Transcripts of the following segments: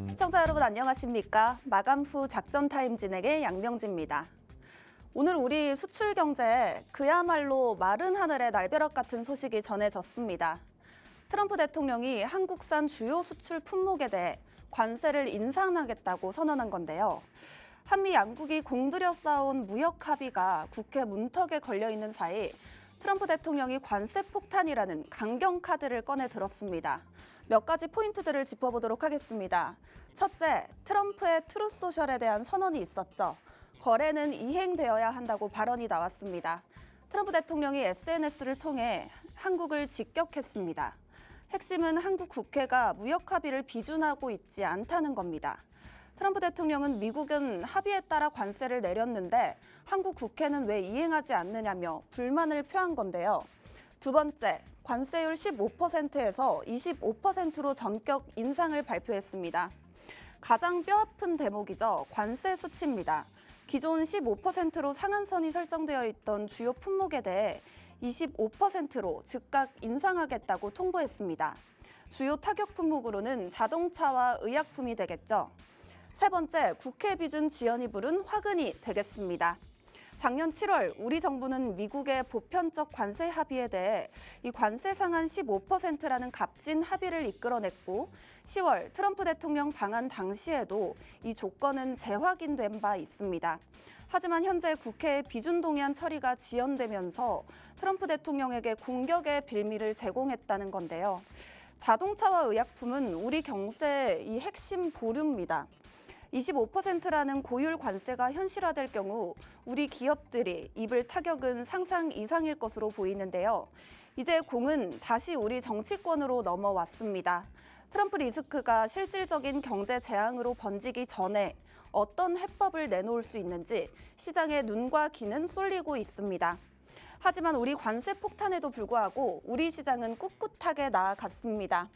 시청자 여러분 안녕하십니까? 마감 후 작전 타임 진행의 양명지입니다. 오늘 우리 수출 경제에 그야말로 마른 하늘의 날벼락 같은 소식이 전해졌습니다. 트럼프 대통령이 한국산 주요 수출 품목에 대해 관세를 인상하겠다고 선언한 건데요. 한미 양국이 공들여 쌓아온 무역 합의가 국회 문턱에 걸려 있는 사이 트럼프 대통령이 관세 폭탄이라는 강경 카드를 꺼내 들었습니다. 몇 가지 포인트들을 짚어보도록 하겠습니다. 첫째, 트럼프의 트루스 소셜에 대한 선언이 있었죠. 거래는 이행되어야 한다고 발언이 나왔습니다. 트럼프 대통령이 SNS를 통해 한국을 직격했습니다. 핵심은 한국 국회가 무역 합의를 비준하고 있지 않다는 겁니다. 트럼프 대통령은 미국은 합의에 따라 관세를 내렸는데 한국 국회는 왜 이행하지 않느냐며 불만을 표한 건데요. 두 번째, 관세율 15%에서 25%로 전격 인상을 발표했습니다. 가장 뼈아픈 대목이죠. 관세 수치입니다. 기존 15%로 상한선이 설정되어 있던 주요 품목에 대해 25%로 즉각 인상하겠다고 통보했습니다. 주요 타격 품목으로는 자동차와 의약품이 되겠죠. 세 번째, 국회 비준 지연이 부른 화근이 되겠습니다. 작년 7월 우리 정부는 미국의 보편적 관세 합의에 대해 이 관세 상한 15%라는 값진 합의를 이끌어냈고 10월 트럼프 대통령 방한 당시에도 이 조건은 재확인된 바 있습니다. 하지만 현재 국회의 비준 동의안 처리가 지연되면서 트럼프 대통령에게 공격의 빌미를 제공했다는 건데요. 자동차와 의약품은 우리 경제의 이 핵심 보류입니다. 25%라는 고율 관세가 현실화될 경우 우리 기업들이 입을 타격은 상상 이상일 것으로 보이는데요. 이제 공은 다시 우리 정치권으로 넘어왔습니다. 트럼프 리스크가 실질적인 경제 재앙으로 번지기 전에 어떤 해법을 내놓을 수 있는지 시장의 눈과 귀는 쏠리고 있습니다. 하지만 우리 관세 폭탄에도 불구하고 우리 시장은 꿋꿋하게 나아갔습니다.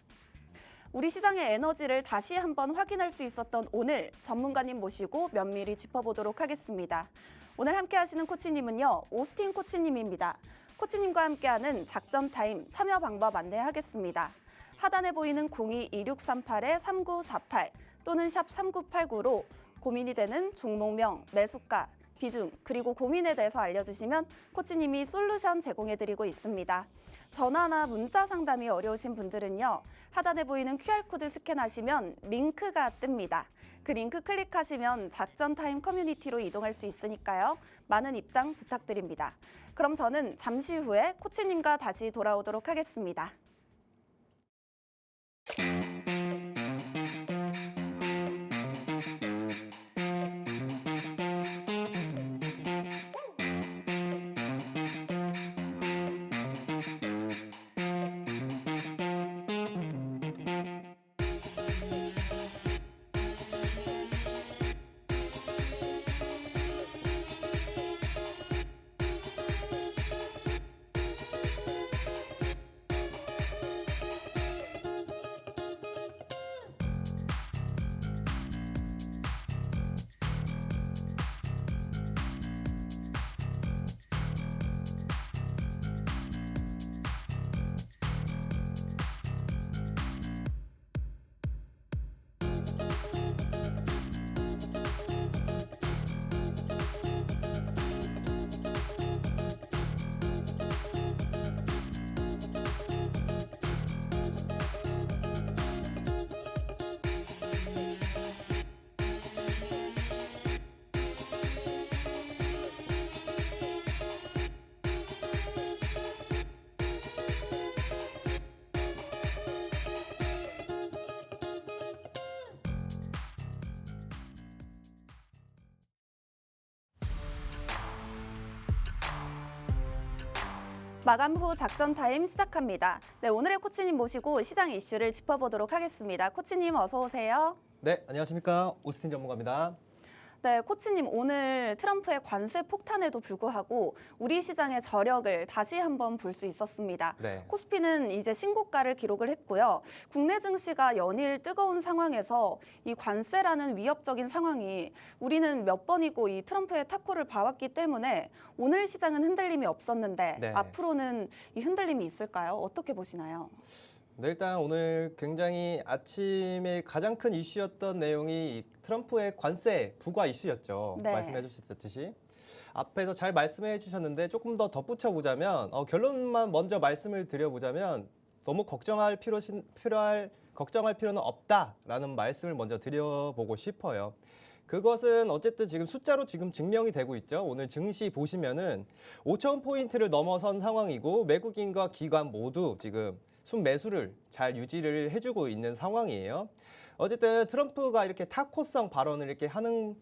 우리 시장의 에너지를 다시 한번 확인할 수 있었던 오늘 전문가님 모시고 면밀히 짚어보도록 하겠습니다. 오늘 함께하시는 코치님은요, 오스틴 코치님입니다. 코치님과 함께하는 작전 타임 참여 방법 안내하겠습니다. 하단에 보이는 02-2638-3948 또는 샵 3989로 고민이 되는 종목명, 매수가, 비중, 그리고 고민에 대해서 알려주시면 코치님이 솔루션 제공해드리고 있습니다. 전화나 문자 상담이 어려우신 분들은요. 하단에 보이는 QR코드 스캔하시면 링크가 뜹니다. 그 링크 클릭하시면 작전 타임 커뮤니티로 이동할 수 있으니까요. 많은 입장 부탁드립니다. 그럼 저는 잠시 후에 코치님과 다시 돌아오도록 하겠습니다. 마감 후 작전 타임 시작합니다. 네, 오늘의 코치님 모시고 시장 이슈를 짚어보도록 하겠습니다. 코치님 어서 오세요. 네, 안녕하십니까. 오스틴 전문가입니다. 네, 코치님 오늘 트럼프의 관세 폭탄에도 불구하고 우리 시장의 저력을 다시 한번 볼 수 있었습니다. 네. 코스피는 이제 신고가를 기록을 했고요. 국내 증시가 연일 뜨거운 상황에서 이 관세라는 위협적인 상황이 우리는 몇 번이고 이 트럼프의 타코를 봐왔기 때문에 오늘 시장은 흔들림이 없었는데 네. 앞으로는 이 흔들림이 있을까요? 어떻게 보시나요? 네, 일단 오늘 굉장히 아침에 가장 큰 이슈였던 내용이 이 트럼프의 관세 부과 이슈였죠. 네. 말씀해 주셨듯이. 앞에서 잘 말씀해 주셨는데 조금 더 덧붙여 보자면 결론만 먼저 말씀을 드려보자면 너무 걱정할 필요는 없다라는 말씀을 먼저 드려보고 싶어요. 그것은 어쨌든 지금 숫자로 지금 증명이 되고 있죠. 오늘 증시 보시면은 5,000포인트를 넘어선 상황이고 외국인과 기관 모두 지금 순매수를 잘 유지를 해주고 있는 상황이에요. 어쨌든 트럼프가 이렇게 타코성 발언을 이렇게 하는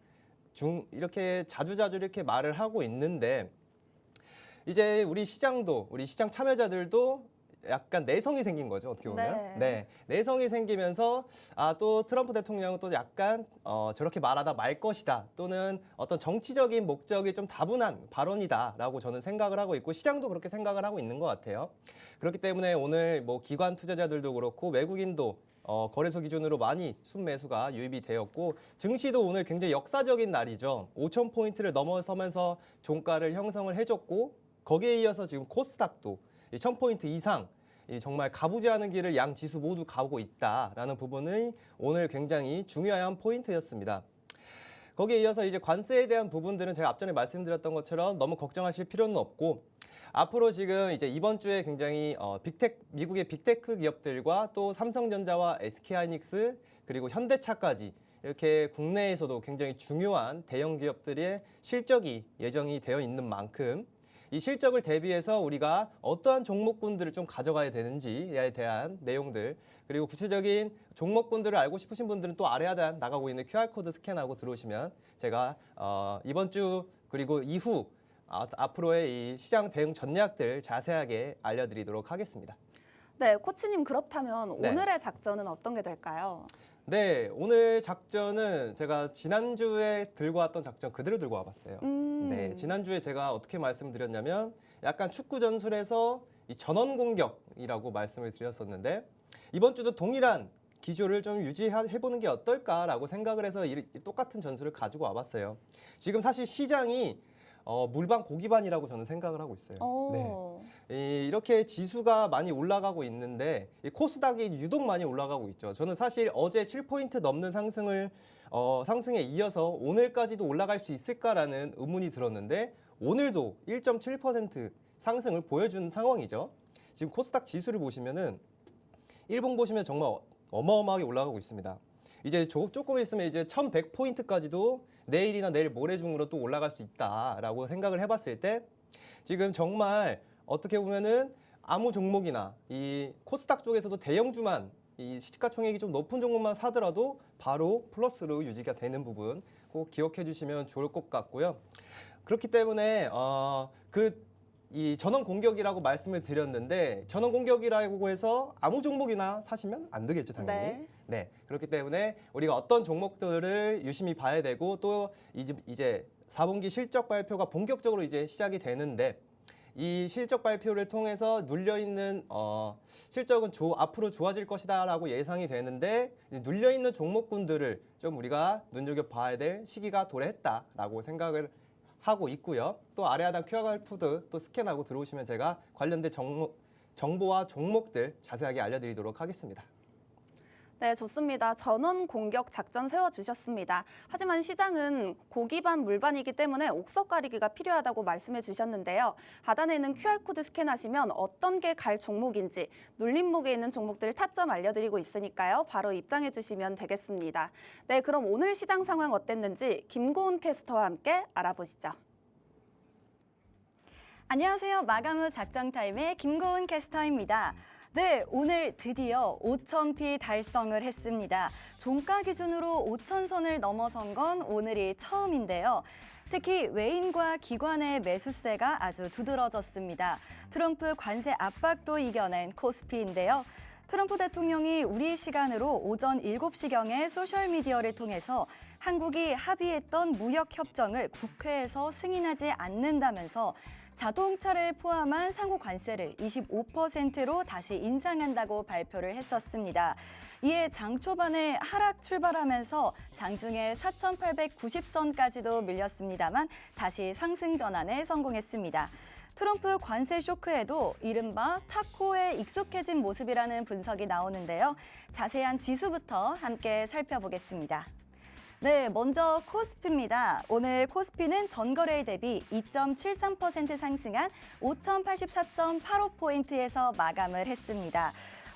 이렇게 자주자주 이렇게 말을 하고 있는데 이제 우리 시장 참여자들도 약간 내성이 생긴 거죠. 어떻게 보면. 네. 내성이 생기면서 또 트럼프 대통령은 또 약간 저렇게 말하다 말 것이다. 또는 어떤 정치적인 목적이 좀 다분한 발언이다라고 저는 생각을 하고 있고 시장도 그렇게 생각을 하고 있는 것 같아요. 그렇기 때문에 오늘 뭐 기관 투자자들도 그렇고 외국인도 거래소 기준으로 많이 순매수가 유입이 되었고 증시도 오늘 굉장히 역사적인 날이죠. 5,000포인트를 넘어서면서 종가를 형성을 해줬고 거기에 이어서 지금 코스닥도 1,000포인트 이상 정말 가보지 않은 길을 양 지수 모두 가고 있다라는 부분이 오늘 굉장히 중요한 포인트였습니다. 거기에 이어서 이제 관세에 대한 부분들은 제가 앞전에 말씀드렸던 것처럼 너무 걱정하실 필요는 없고 앞으로 지금 이제 이번 주에 굉장히 미국의 빅테크 기업들과 또 삼성전자와 SK하이닉스 그리고 현대차까지 이렇게 국내에서도 굉장히 중요한 대형 기업들의 실적이 예정이 되어 있는 만큼 이 실적을 대비해서 우리가 어떠한 종목군들을 좀 가져가야 되는지에 대한 내용들 그리고 구체적인 종목군들을 알고 싶으신 분들은 또 아래 하단 나가고 있는 QR코드 스캔하고 들어오시면 제가 이번 주 그리고 이후 앞으로의 이 시장 대응 전략들 자세하게 알려드리도록 하겠습니다. 네, 코치님 그렇다면 네. 오늘의 작전은 어떤 게 될까요? 네, 오늘 작전은 제가 지난주에 들고 왔던 작전 그대로 들고 와봤어요. 네, 지난주에 제가 어떻게 말씀드렸냐면 약간 축구 전술에서 이 전원 공격이라고 말씀을 드렸었는데 이번 주도 동일한 기조를 좀 유지해보는 게 어떨까라고 생각을 해서 똑같은 전술을 가지고 와봤어요. 지금 사실 시장이 물반 고기반이라고 저는 생각을 하고 있어요. 네. 이렇게 지수가 많이 올라가고 있는데 이 코스닥이 유독 많이 올라가고 있죠. 저는 사실 어제 7포인트 넘는 상승에 이어서 오늘까지도 올라갈 수 있을까라는 의문이 들었는데 오늘도 1.7% 상승을 보여준 상황이죠. 지금 코스닥 지수를 보시면은 일봉 보시면 정말 어마어마하게 올라가고 있습니다. 이제 조금 있으면 이제 1,100포인트까지도 내일이나 내일 모레 중으로 또 올라갈 수 있다라고 생각을 해봤을 때 지금 정말 어떻게 보면은 아무 종목이나 이 코스닥 쪽에서도 대형주만 이 시가총액이 좀 높은 종목만 사더라도 바로 플러스로 유지가 되는 부분 꼭 기억해 주시면 좋을 것 같고요. 그렇기 때문에 이 전원 공격이라고 말씀을 드렸는데 전원 공격이라고 해서 아무 종목이나 사시면 안 되겠죠, 당연히. 네. 그렇기 때문에 우리가 어떤 종목들을 유심히 봐야 되고 또 이제 4분기 실적 발표가 본격적으로 이제 시작이 되는데 이 실적 발표를 통해서 눌려있는 실적은 앞으로 좋아질 것이다라고 예상이 되는데 눌려있는 종목군들을 좀 우리가 눈여겨봐야 될 시기가 도래했다라고 생각을 하고 있고요. 또 아래 하단 QR코드 또 스캔하고 들어오시면 제가 관련된 정보와 종목들 자세하게 알려드리도록 하겠습니다. 네, 좋습니다. 전원 공격 작전 세워주셨습니다. 하지만 시장은 고기반 물반이기 때문에 옥석 가리기가 필요하다고 말씀해 주셨는데요. 하단에는 QR코드 스캔하시면 어떤 게 갈 종목인지 눌림목에 있는 종목들 타점 알려드리고 있으니까요. 바로 입장해 주시면 되겠습니다. 네, 그럼 오늘 시장 상황 어땠는지 김고은 캐스터와 함께 알아보시죠. 안녕하세요. 마감 후 작전 타임의 김고은 캐스터입니다. 네, 오늘 드디어 5,000피 달성을 했습니다. 종가 기준으로 5,000선을 넘어선 건 오늘이 처음인데요. 특히 외인과 기관의 매수세가 아주 두드러졌습니다. 트럼프 관세 압박도 이겨낸 코스피인데요. 트럼프 대통령이 우리 시간으로 오전 7시경에 소셜미디어를 통해서 한국이 합의했던 무역협정을 국회에서 승인하지 않는다면서 자동차를 포함한 상호 관세를 25%로 다시 인상한다고 발표를 했었습니다. 이에 장 초반에 하락 출발하면서 장중에 4,890선까지도 밀렸습니다만 다시 상승 전환에 성공했습니다. 트럼프 관세 쇼크에도 이른바 타코에 익숙해진 모습이라는 분석이 나오는데요. 자세한 지수부터 함께 살펴보겠습니다. 네, 먼저 코스피입니다. 오늘 코스피는 전거래일 대비 2.73% 상승한 5,084.85포인트에서 마감을 했습니다.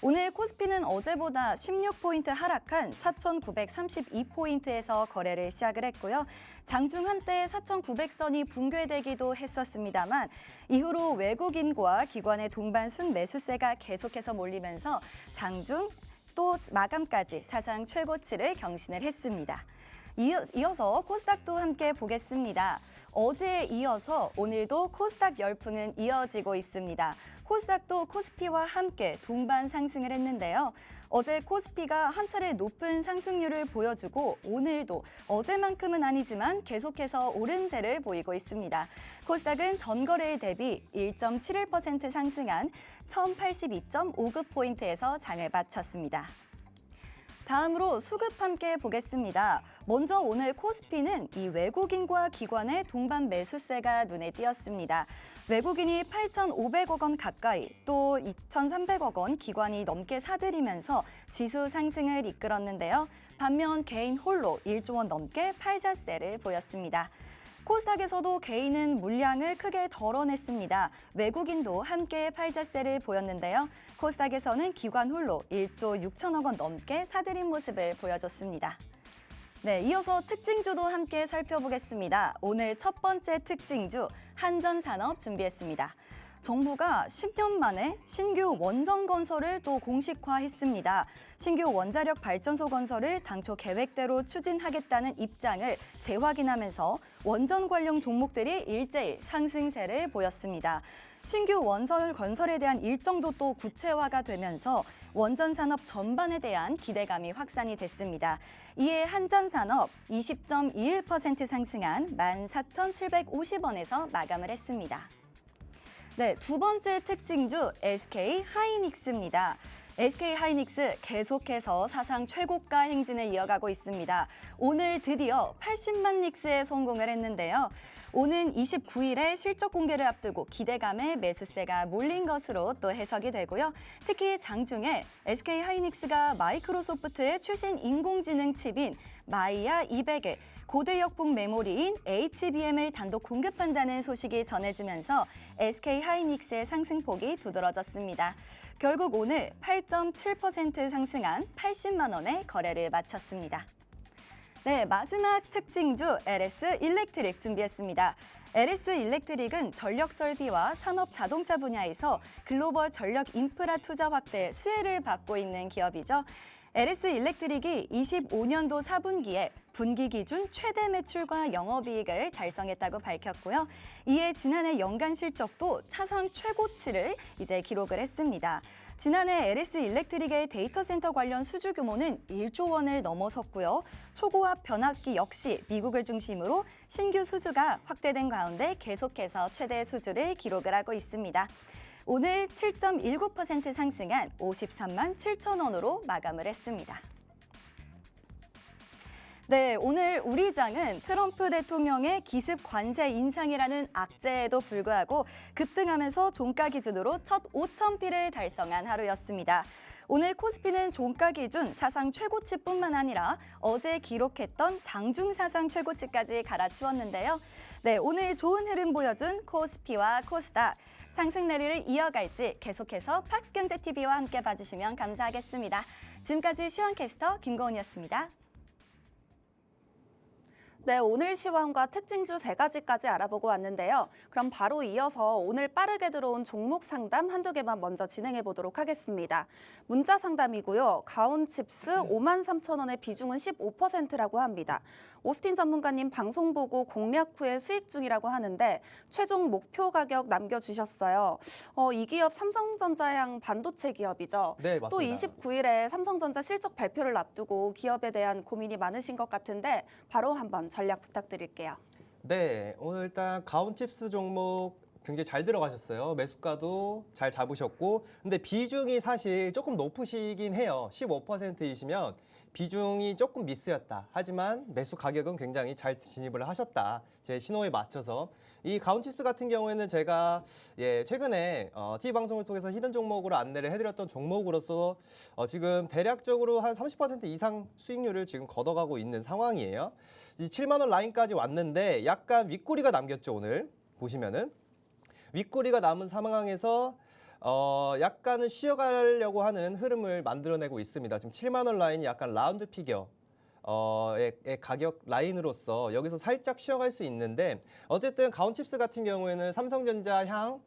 오늘 코스피는 어제보다 16포인트 하락한 4,932포인트에서 거래를 시작을 했고요. 장중 한때 4,900선이 붕괴되기도 했었습니다만 이후로 외국인과 기관의 동반 순매수세가 계속해서 몰리면서 장중 또 마감까지 사상 최고치를 경신을 했습니다. 이어서 코스닥도 함께 보겠습니다. 어제에 이어서 오늘도 코스닥 열풍은 이어지고 있습니다. 코스닥도 코스피와 함께 동반 상승을 했는데요. 어제 코스피가 한 차례 높은 상승률을 보여주고 오늘도 어제만큼은 아니지만 계속해서 오름세를 보이고 있습니다. 코스닥은 전거래일 대비 1.71% 상승한 1,082.59포인트에서 장을 마쳤습니다. 다음으로 수급 함께 보겠습니다. 먼저 오늘 코스피는 이 외국인과 기관의 동반 매수세가 눈에 띄었습니다. 외국인이 8,500억 원 가까이 또 2,300억 원 기관이 넘게 사들이면서 지수 상승을 이끌었는데요. 반면 개인 홀로 1조 원 넘게 팔자세를 보였습니다. 코스닥에서도 개인은 물량을 크게 덜어냈습니다. 외국인도 함께 팔자세를 보였는데요. 코스닥에서는 기관 홀로 1조 6천억 원 넘게 사들인 모습을 보여줬습니다. 네, 이어서 특징주도 함께 살펴보겠습니다. 오늘 첫 번째 특징주 한전산업 준비했습니다. 정부가 10년 만에 신규 원전 건설을 또 공식화했습니다. 신규 원자력 발전소 건설을 당초 계획대로 추진하겠다는 입장을 재확인하면서 원전 관련 종목들이 일제히 상승세를 보였습니다. 신규 원전 건설에 대한 일정도 또 구체화가 되면서 원전 산업 전반에 대한 기대감이 확산이 됐습니다. 이에 한전산업 20.21% 상승한 14,750원에서 마감을 했습니다. 네, 두 번째 특징주 SK 하이닉스입니다. SK 하이닉스 계속해서 사상 최고가 행진을 이어가고 있습니다. 오늘 드디어 80만 닉스에 성공을 했는데요. 오는 29일에 실적 공개를 앞두고 기대감에 매수세가 몰린 것으로 또 해석이 되고요. 특히 장중에 SK 하이닉스가 마이크로소프트의 최신 인공지능 칩인 마이야 200에 고대역폭 메모리인 HBM을 단독 공급한다는 소식이 전해지면서 SK 하이닉스의 상승폭이 두드러졌습니다. 결국 오늘 8.7% 상승한 80만 원에 거래를 마쳤습니다. 네, 마지막 특징주 LS 일렉트릭 준비했습니다. LS 일렉트릭은 전력 설비와 산업 자동차 분야에서 글로벌 전력 인프라 투자 확대 수혜를 받고 있는 기업이죠. LS 일렉트릭이 25년도 4분기에 분기 기준 최대 매출과 영업이익을 달성했다고 밝혔고요. 이에 지난해 연간 실적도 차상 최고치를 이제 기록을 했습니다. 지난해 LS 일렉트릭의 데이터 센터 관련 수주 규모는 1조 원을 넘어섰고요. 초고압 변압기 역시 미국을 중심으로 신규 수주가 확대된 가운데 계속해서 최대 수주를 기록을 하고 있습니다. 오늘 7.19% 상승한 53만 7천 원으로 마감을 했습니다. 네, 오늘 우리 장은 트럼프 대통령의 기습 관세 인상이라는 악재에도 불구하고 급등하면서 종가 기준으로 첫 5,000피를 달성한 하루였습니다. 오늘 코스피는 종가 기준 사상 최고치뿐만 아니라 어제 기록했던 장중 사상 최고치까지 갈아치웠는데요. 네, 오늘 좋은 흐름 보여준 코스피와 코스닥. 상승 내리를 이어갈지 계속해서 팍스경제TV와 함께 봐주시면 감사하겠습니다. 지금까지 시황캐스터 김고은이었습니다. 네, 오늘 시황과 특징주 3가지까지 알아보고 왔는데요. 그럼 바로 이어서 오늘 빠르게 들어온 종목 상담 한두 개만 먼저 진행해 보도록 하겠습니다. 문자 상담이고요. 가온칩스 53,000원의 비중은 15%라고 합니다. 오스틴 전문가님 방송 보고 공략 후에 수익 중이라고 하는데 최종 목표 가격 남겨주셨어요. 이 기업 삼성전자향 반도체 기업이죠. 네, 맞습니다. 또 29일에 삼성전자 실적 발표를 앞두고 기업에 대한 고민이 많으신 것 같은데 바로 한번 전략 부탁드릴게요. 네, 오늘 일단 가온칩스 종목 굉장히 잘 들어가셨어요. 매수가도 잘 잡으셨고, 근데 비중이 사실 조금 높으시긴 해요. 15%이시면 비중이 조금 미스였다. 하지만 매수 가격은 굉장히 잘 진입을 하셨다. 제 신호에 맞춰서. 이 가온칩스 같은 경우에는 제가 최근에 TV 방송을 통해서 히든 종목으로 안내를 해드렸던 종목으로서 지금 대략적으로 한 30% 이상 수익률을 지금 걷어가고 있는 상황이에요. 이 7만 원 라인까지 왔는데 약간 윗꼬리가 남겼죠, 오늘. 보시면은. 윗꼬리가 남은 상황에서 약간은 쉬어가려고 하는 흐름을 만들어내고 있습니다. 지금 7만 원 라인이 약간 라운드 피겨 의 가격 라인으로서 여기서 살짝 쉬어갈 수 있는데 어쨌든 가온칩스 같은 경우에는 삼성전자 향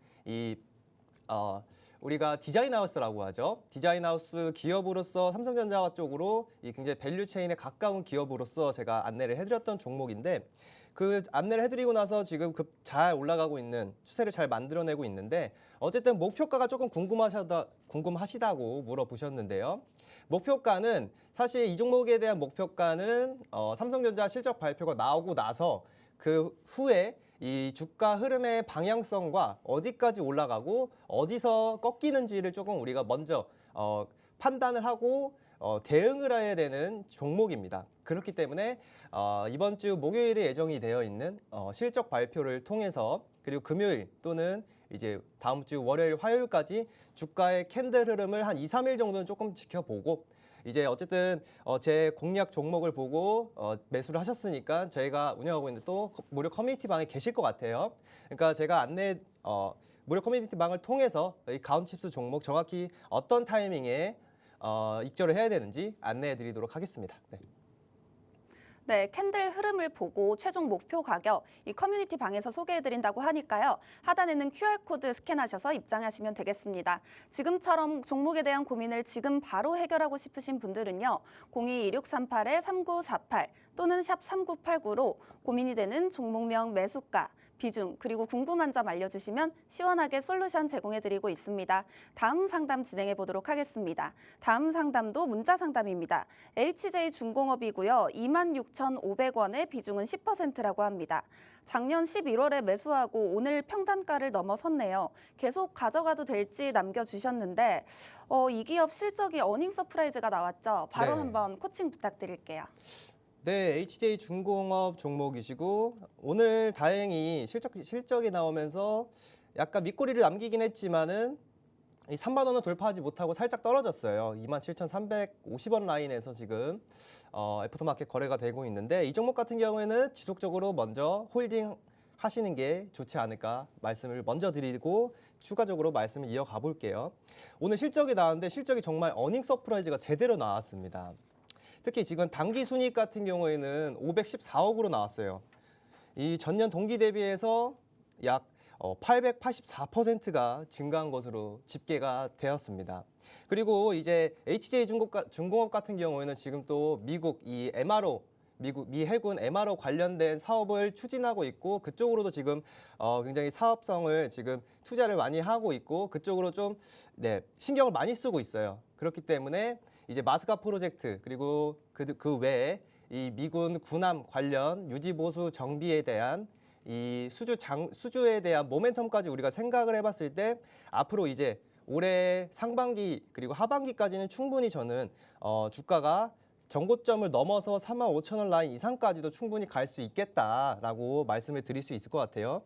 우리가 디자인하우스라고 하죠. 디자인하우스 기업으로서 삼성전자 쪽으로 이 굉장히 밸류 체인에 가까운 기업으로서 제가 안내를 해드렸던 종목인데 그 안내를 해드리고 나서 지금 잘 올라가고 있는 추세를 잘 만들어내고 있는데 어쨌든 목표가가 조금 궁금하시다고 물어보셨는데요. 목표가는 사실 이 종목에 대한 목표가는 삼성전자 실적 발표가 나오고 나서 그 후에 이 주가 흐름의 방향성과 어디까지 올라가고 어디서 꺾이는지를 조금 우리가 먼저 판단을 하고 대응을 해야 되는 종목입니다. 그렇기 때문에 이번 주 목요일에 예정이 되어 있는 실적 발표를 통해서 그리고 금요일 또는 이제 다음 주 월요일, 화요일까지 주가의 캔들 흐름을 한 2, 3일 정도는 조금 지켜보고 이제 어쨌든 제 공략 종목을 보고 매수를 하셨으니까 저희가 운영하고 있는 또 무료 커뮤니티 방에 계실 것 같아요. 그러니까 제가 무료 커뮤니티 방을 통해서 이 가온칩스 종목 정확히 어떤 타이밍에 익절을 해야 되는지 안내해 드리도록 하겠습니다. 네. 네, 캔들 흐름을 보고 최종 목표 가격 이 커뮤니티 방에서 소개해드린다고 하니까요. 하단에는 QR코드 스캔하셔서 입장하시면 되겠습니다. 지금처럼 종목에 대한 고민을 지금 바로 해결하고 싶으신 분들은요. 02-2638-3948 또는 샵 3989로 고민이 되는 종목명, 매수가, 비중, 그리고 궁금한 점 알려주시면 시원하게 솔루션 제공해드리고 있습니다. 다음 상담 진행해 보도록 하겠습니다. 다음 상담도 문자 상담입니다. HJ중공업이고요. 26,500원의 비중은 10%라고 합니다. 작년 11월에 매수하고 오늘 평단가를 넘어섰네요. 계속 가져가도 될지 남겨주셨는데 이 기업 실적이 어닝 서프라이즈가 나왔죠. 바로 네. 한번 코칭 부탁드릴게요. 네, HJ중공업 종목이시고 오늘 다행히 실적이 나오면서 약간 밑꼬리를 남기긴 했지만은 이 3만 원은 돌파하지 못하고 살짝 떨어졌어요. 27,350원 라인에서 지금 애프터마켓 거래가 되고 있는데 이 종목 같은 경우에는 지속적으로 먼저 홀딩 하시는 게 좋지 않을까 말씀을 먼저 드리고 추가적으로 말씀을 이어가 볼게요. 오늘 실적이 나왔는데 실적이 정말 어닝 서프라이즈가 제대로 나왔습니다. 특히 지금 당기 순이익 같은 경우에는 514억으로 나왔어요. 이 전년 동기 대비해서 약 884%가 증가한 것으로 집계가 되었습니다. 그리고 이제 HJ중공업 같은 경우에는 지금 또 미국 이 MRO 미 해군 MRO 관련된 사업을 추진하고 있고 그쪽으로도 지금 굉장히 사업성을 지금 투자를 많이 하고 있고 그쪽으로 좀 신경을 많이 쓰고 있어요. 그렇기 때문에 이제 마스가 프로젝트 그리고 그 외에 이 미군 군함 관련 유지 보수 정비에 대한 이 수주에 대한 모멘텀까지 우리가 생각을 해봤을 때 앞으로 이제 올해 상반기 그리고 하반기까지는 충분히 저는 주가가 전고점을 넘어서 45,000원 라인 이상까지도 충분히 갈 수 있겠다라고 말씀을 드릴 수 있을 것 같아요.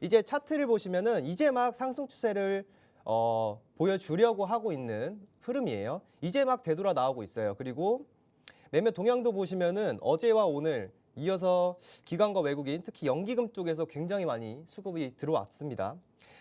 이제 차트를 보시면은 이제 막 상승 추세를 보여주려고 하고 있는 흐름이에요. 이제 막 되돌아 나오고 있어요. 그리고 매매 동향도 보시면은 어제와 오늘 이어서 기관과 외국인 특히 연기금 쪽에서 굉장히 많이 수급이 들어왔습니다.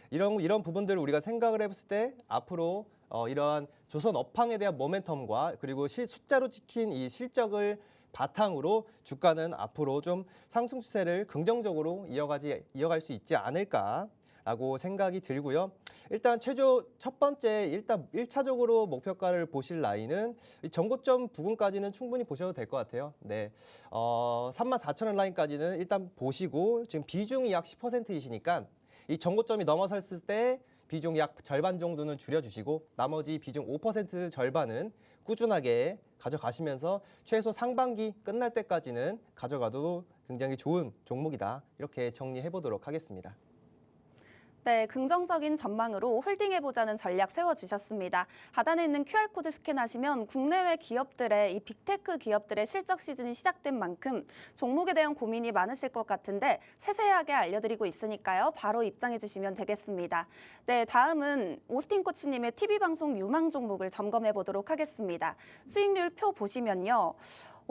이런 부분들을 우리가 생각을 해봤을 때 앞으로 이러한 조선 업황에 대한 모멘텀과 그리고 숫자로 찍힌 이 실적을 바탕으로 주가는 앞으로 좀 상승 추세를 긍정적으로 이어갈 수 있지 않을까라고 생각이 들고요. 일단 첫 번째 일단 1차적으로 목표가를 보실 라인은 이 전고점 부근까지는 충분히 보셔도 될 것 같아요. 네, 34,000원 라인까지는 일단 보시고 지금 비중이 약 10%이시니까 이 전고점이 넘어섰을 때 비중 약 절반 정도는 줄여주시고 나머지 비중 5% 절반은 꾸준하게 가져가시면서 최소 상반기 끝날 때까지는 가져가도 굉장히 좋은 종목이다. 이렇게 정리해 보도록 하겠습니다. 네, 긍정적인 전망으로 홀딩해보자는 전략 세워주셨습니다. 하단에 있는 QR코드 스캔하시면 국내외 기업들의 이 빅테크 기업들의 실적 시즌이 시작된 만큼 종목에 대한 고민이 많으실 것 같은데 세세하게 알려드리고 있으니까요. 바로 입장해주시면 되겠습니다. 네, 다음은 오스틴 코치님의 TV방송 유망 종목을 점검해보도록 하겠습니다. 수익률 표 보시면요.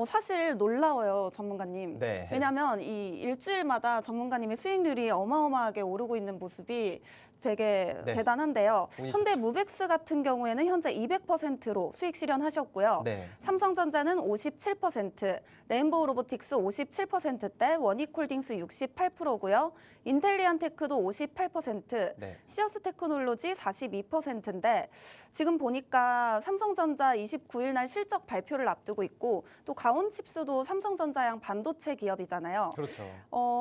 사실 놀라워요, 전문가님. 네. 왜냐하면 이 일주일마다 전문가님의 수익률이 어마어마하게 오르고 있는 모습이 되게 네. 대단한데요. 운이 현대 무벡스 같은 경우에는 현재 200%로 수익 실현하셨고요. 네. 삼성전자는 57%, 레인보우 로보틱스 57%대, 원익홀딩스 68%고요. 인텔리안테크도 58%, 네. 시어스 테크놀로지 42%인데 지금 보니까 삼성전자 29일 날 실적 발표를 앞두고 있고 또 가온칩스도 삼성전자양 반도체 기업이잖아요. 그렇죠.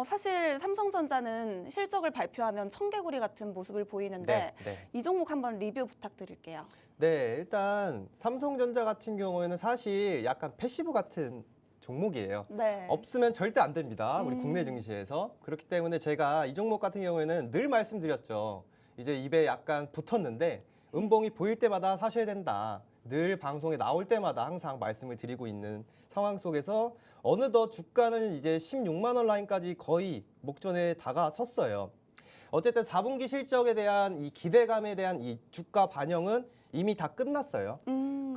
사실 삼성전자는 실적을 발표하면 청개구리 같은 모습을 보이는데 네. 네. 이 종목 한번 리뷰 부탁드릴게요. 네, 일단 삼성전자 같은 경우에는 사실 약간 패시브 같은 종목이에요. 네. 없으면 절대 안 됩니다. 우리 국내 증시에서. 그렇기 때문에 제가 이 종목 같은 경우에는 늘 말씀드렸죠. 이제 입에 약간 붙었는데 음봉이 보일 때마다 사셔야 된다. 늘 방송에 나올 때마다 항상 말씀을 드리고 있는 상황 속에서 어느덧 주가는 이제 16만 원 라인까지 거의 목전에 다가섰어요. 어쨌든 4분기 실적에 대한 이 기대감에 대한 이 주가 반영은 이미 다 끝났어요.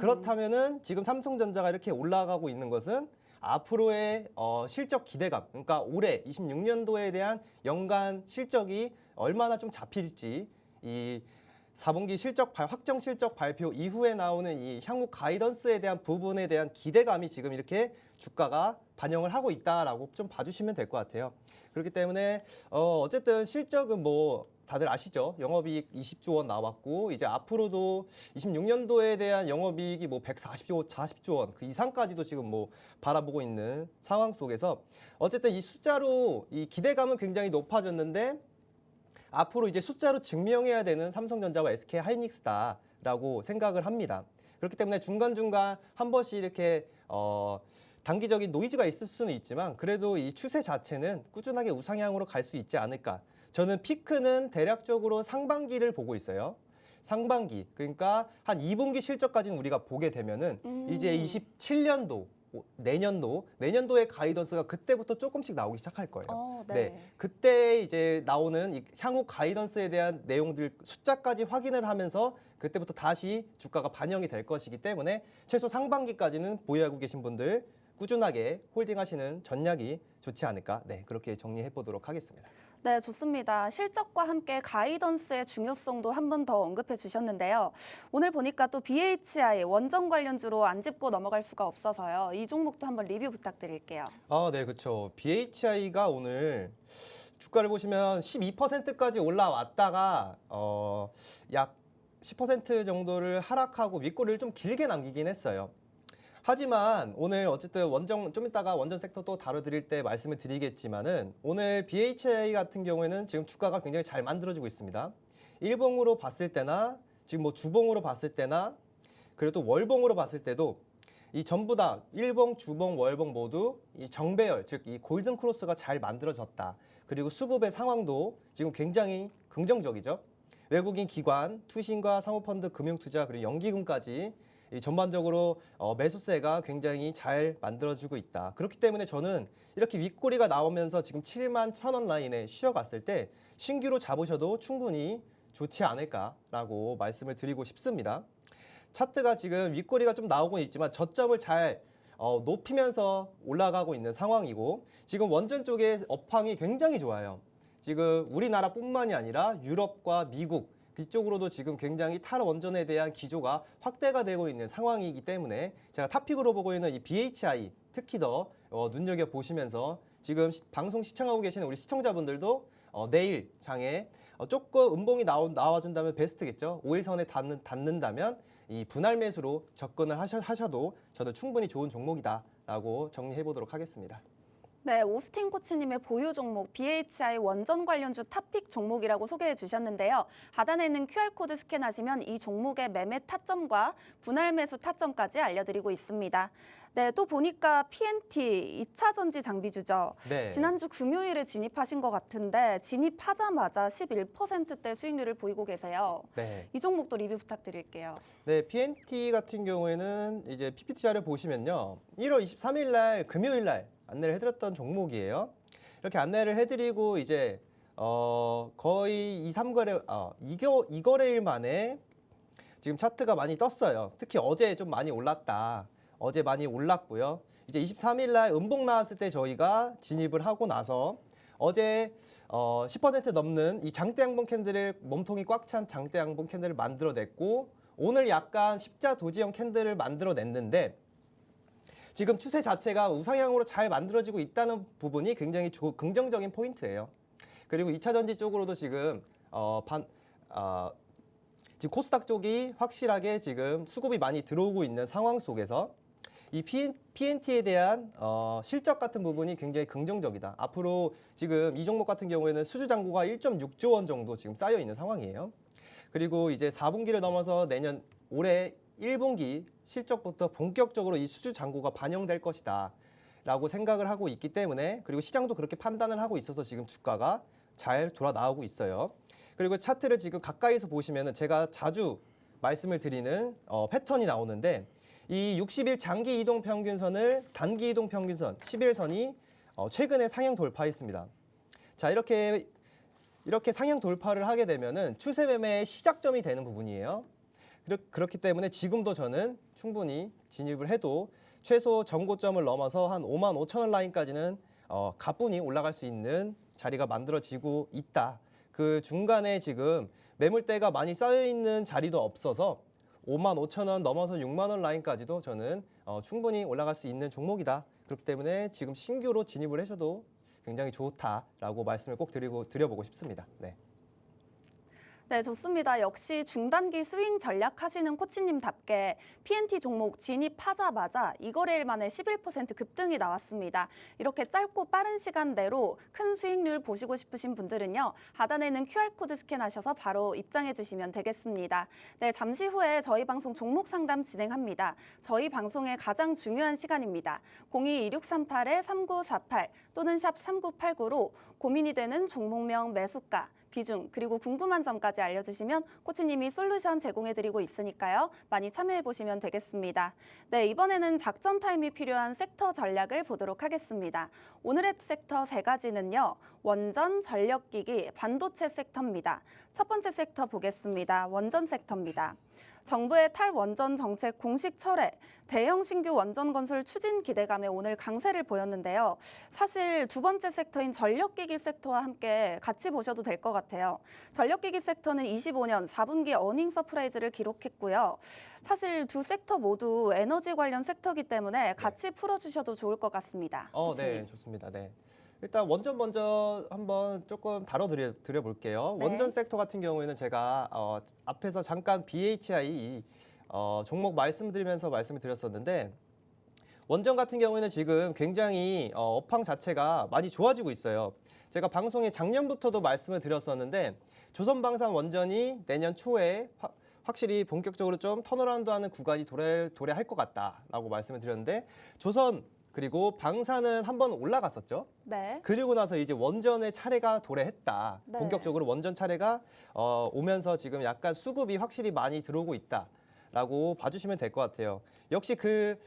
그렇다면은 지금 삼성전자가 이렇게 올라가고 있는 것은 앞으로의 실적 기대감, 그러니까 올해 26년도에 대한 연간 실적이 얼마나 좀 잡힐지 이 4분기 확정 실적 발표 이후에 나오는 이 향후 가이던스에 대한 부분에 대한 기대감이 지금 이렇게 주가가 반영을 하고 있다라고 좀 봐주시면 될 것 같아요. 그렇기 때문에 어쨌든 실적은 뭐 다들 아시죠? 영업이익 20조 원 나왔고 이제 앞으로도 26년도에 대한 영업이익이 뭐 140조 원 그 이상까지도 지금 뭐 바라보고 있는 상황 속에서 어쨌든 이 숫자로 이 기대감은 굉장히 높아졌는데 앞으로 이제 숫자로 증명해야 되는 삼성전자와 SK 하이닉스다라고 생각을 합니다. 그렇기 때문에 중간중간 한 번씩 이렇게 단기적인 노이즈가 있을 수는 있지만 그래도 이 추세 자체는 꾸준하게 우상향으로 갈 수 있지 않을까. 저는 피크는 대략적으로 상반기를 보고 있어요. 상반기, 그러니까 한 2분기 실적까지는 우리가 보게 되면은 이제 27년도, 내년도의 가이던스가 그때부터 조금씩 나오기 시작할 거예요. 네. 그때 이제 나오는 이 향후 가이던스에 대한 내용들 숫자까지 확인을 하면서 그때부터 다시 주가가 반영이 될 것이기 때문에 최소 상반기까지는 보유하고 계신 분들 꾸준하게 홀딩하시는 전략이 좋지 않을까. 네, 그렇게 정리해 보도록 하겠습니다. 네, 좋습니다. 실적과 함께 가이던스의 중요성도 한 번 더 언급해 주셨는데요. 오늘 보니까 또 BHI 원전 관련주로 안 짚고 넘어갈 수가 없어서요. 이 종목도 한번 리뷰 부탁드릴게요. 네, 그렇죠. BHI가 오늘 주가를 보시면 12%까지 올라왔다가 약 10% 정도를 하락하고 윗꼬리를 좀 길게 남기긴 했어요. 하지만 오늘 어쨌든 좀 이따가 원전 섹터 또 다뤄드릴 때 말씀을 드리겠지만은 오늘 BHI 같은 경우에는 지금 주가가 굉장히 잘 만들어지고 있습니다. 일봉으로 봤을 때나 지금 뭐 주봉으로 봤을 때나 그리고 또 월봉으로 봤을 때도 이 전부 다 일봉, 주봉, 월봉 모두 이 정배열, 즉 이 골든 크로스가 잘 만들어졌다. 그리고 수급의 상황도 지금 굉장히 긍정적이죠. 외국인 기관, 투신과 사모펀드, 금융투자 그리고 연기금까지 이 전반적으로 매수세가 굉장히 잘 만들어지고 있다. 그렇기 때문에 저는 이렇게 윗꼬리가 나오면서 지금 7만 1,000원 라인에 쉬어갔을 때 신규로 잡으셔도 충분히 좋지 않을까라고 말씀을 드리고 싶습니다. 차트가 지금 윗꼬리가 좀 나오고 있지만 저점을 잘 높이면서 올라가고 있는 상황이고 지금 원전 쪽의 업황이 굉장히 좋아요. 지금 우리나라뿐만이 아니라 유럽과 미국 이쪽으로도 지금 굉장히 탈원전에 대한 기조가 확대가 되고 있는 상황이기 때문에 제가 탑픽으로 보고 있는 이 BHI 특히 더 눈여겨보시면서 지금 방송 시청하고 계시는 우리 시청자분들도 내일 장에 조금 음봉이 나와준다면 베스트겠죠. 5일선에 닿는다면 이 분할 매수로 접근을 하셔도 저는 충분히 좋은 종목이다라고 정리해 보도록 하겠습니다. 네, 오스틴 코치님의 보유 종목 BHI 원전 관련주 탑픽 종목이라고 소개해 주셨는데요. 하단에 있는 QR코드 스캔하시면 이 종목의 매매 타점과 분할 매수 타점까지 알려드리고 있습니다. 네, 또 보니까 PNT 2차 전지 장비주죠. 네. 지난주 금요일에 진입하신 것 같은데 진입하자마자 11%대 수익률을 보이고 계세요. 네. 이 종목도 리뷰 부탁드릴게요. 네, PNT 같은 경우에는 이제 PPT 자료 보시면요. 1월 23일 날 금요일 날 안내를 해드렸던 종목이에요. 이렇게 안내를 해드리고 이제 거의 2, 3거래, 2거래일 만에 지금 차트가 많이 떴어요. 특히 어제 좀 많이 올랐다. 어제 많이 올랐고요. 이제 23일 날 음봉 나왔을 때 저희가 진입을 하고 나서 어제 10% 넘는 이 장대 양봉 캔들을 몸통이 꽉 찬 장대 양봉 캔들을 만들어냈고 오늘 약간 십자 도지형 캔들을 만들어냈는데 지금 추세 자체가 우상향으로 잘 만들어지고 있다는 부분이 굉장히 긍정적인 포인트예요. 그리고 2차 전지 쪽으로도 지금 지금 코스닥 쪽이 확실하게 지금 수급이 많이 들어오고 있는 상황 속에서 이 PNT에 대한 실적 같은 부분이 굉장히 긍정적이다. 앞으로 지금 이 종목 같은 경우에는 수주 잔고가 1.6조 원 정도 지금 쌓여 있는 상황이에요. 그리고 이제 4분기를 넘어서 내년 올해 1분기 실적부터 본격적으로 이 수주 잔고가 반영될 것이다 라고 생각을 하고 있기 때문에 그리고 시장도 그렇게 판단을 하고 있어서 지금 주가가 잘 돌아 나오고 있어요. 그리고 차트를 지금 가까이서 보시면은 제가 자주 말씀을 드리는 패턴이 나오는데 이 60일 장기 이동 평균선을 단기 이동 평균선 11선이 최근에 상향 돌파했습니다. 자, 이렇게 상향 돌파를 하게 되면은 추세 매매의 시작점이 되는 부분이에요. 그렇기 때문에 지금도 저는 충분히 진입을 해도 최소 전고점을 넘어서 한 5만 5천 원 라인까지는 가뿐히 올라갈 수 있는 자리가 만들어지고 있다. 그 중간에 지금 매물대가 많이 쌓여 있는 자리도 없어서 5만 5천 원 넘어서 6만 원 라인까지도 저는 충분히 올라갈 수 있는 종목이다. 그렇기 때문에 지금 신규로 진입을 하셔도 굉장히 좋다라고 말씀을 꼭 드려보고 싶습니다. 네. 네, 좋습니다. 역시 중단기 스윙 전략 하시는 코치님답게 PNT 종목 진입하자마자 2거래일 만에 11% 급등이 나왔습니다. 이렇게 짧고 빠른 시간 내로 큰 수익률 보시고 싶으신 분들은요. 하단에 있는 QR코드 스캔하셔서 바로 입장해 주시면 되겠습니다. 네, 잠시 후에 저희 방송 종목 상담 진행합니다. 저희 방송의 가장 중요한 시간입니다. 02-2638-3948 또는 샵 3989로 고민이 되는 종목명 매수가, 비중, 그리고 궁금한 점까지 알려주시면 코치님이 솔루션 제공해드리고 있으니까요. 많이 참여해보시면 되겠습니다. 네, 이번에는 작전 타임이 필요한 섹터 전략을 보도록 하겠습니다. 오늘의 섹터 3가지는요. 원전, 전력기기, 반도체 섹터입니다. 첫 번째 섹터 보겠습니다. 원전 섹터입니다. 정부의 탈원전 정책 공식 철회, 대형 신규 원전 건설 추진 기대감에 오늘 강세를 보였는데요. 사실 두 번째 섹터인 전력기기 섹터와 함께 같이 보셔도 될 것 같아요. 전력기기 섹터는 25년 4분기 어닝 서프라이즈를 기록했고요. 사실 두 섹터 모두 에너지 관련 섹터이기 때문에 같이 풀어주셔도 좋을 것 같습니다. 네, 좋습니다. 네. 일단 원전 먼저 한번 조금 다뤄드려 볼게요. 네. 원전 섹터 같은 경우에는 제가 앞에서 잠깐 BHI 종목 말씀드리면서 말씀을 드렸었는데 원전 같은 경우에는 지금 굉장히 업황 자체가 많이 좋아지고 있어요. 제가 방송에 작년부터도 말씀을 드렸었는데 조선방산 원전이 내년 초에 확실히 본격적으로 좀 턴어라운드하는 구간이 도래할 것 같다라고 말씀을 드렸는데 조선 그리고 방사는 한번 올라갔었죠. 네. 그리고 나서 이제 원전의 차례가 도래했다. 네. 본격적으로 원전 차례가 오면서 지금 약간 수급이 확실히 많이 들어오고 있다라고 봐주시면 될 것 같아요. 역시 그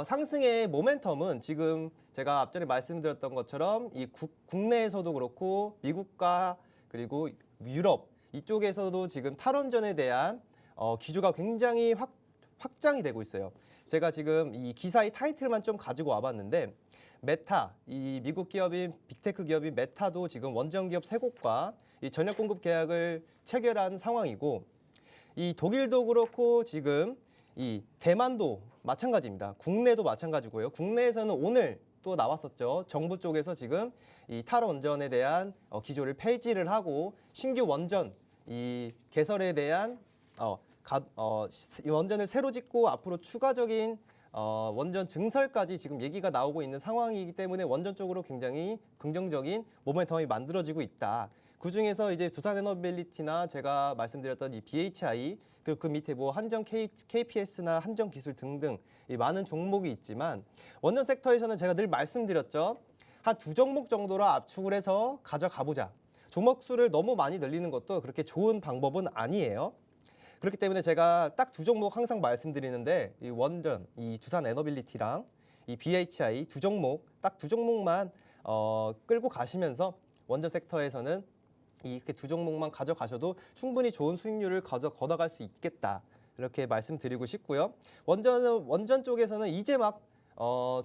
상승의 모멘텀은 지금 제가 앞전에 말씀드렸던 것처럼 이 국내에서도 그렇고 미국과 그리고 유럽 이쪽에서도 지금 탈원전에 대한 기조가 굉장히 확장이 되고 있어요. 제가 지금 이 기사의 타이틀만 좀 가지고 와봤는데 메타, 이 미국 기업인 빅테크 기업인 메타도 지금 원전 기업 3곳과 이 전력 공급 계약을 체결한 상황이고 이 독일도 그렇고 지금 이 대만도 마찬가지입니다. 국내도 마찬가지고요. 국내에서는 오늘 또 나왔었죠. 정부 쪽에서 지금 이 탈원전에 대한 기조를 폐지를 하고 신규 원전 이 개설에 대한 이 원전을 새로 짓고 앞으로 추가적인 원전 증설까지 지금 얘기가 나오고 있는 상황이기 때문에 원전 쪽으로 굉장히 긍정적인 모멘텀이 만들어지고 있다. 그중에서 이제 두산에너빌리티나 제가 말씀드렸던 이 BHI 그리고 그 밑에 뭐 한정 KPS나 한정 기술 등등 이 많은 종목이 있지만 원전 섹터에서는 제가 늘 말씀드렸죠. 한 두 종목 정도로 압축을 해서 가져가 보자. 종목 수를 너무 많이 늘리는 것도 그렇게 좋은 방법은 아니에요. 그렇기 때문에 제가 딱 두 종목 항상 말씀드리는데 이 원전, 이 두산에너빌리티랑 이 BHI 두 종목 딱 두 종목만 끌고 가시면서 원전 섹터에서는 이렇게 두 종목만 가져가셔도 충분히 좋은 수익률을 걷어갈 수 있겠다. 이렇게 말씀드리고 싶고요. 원전 쪽에서는 이제 막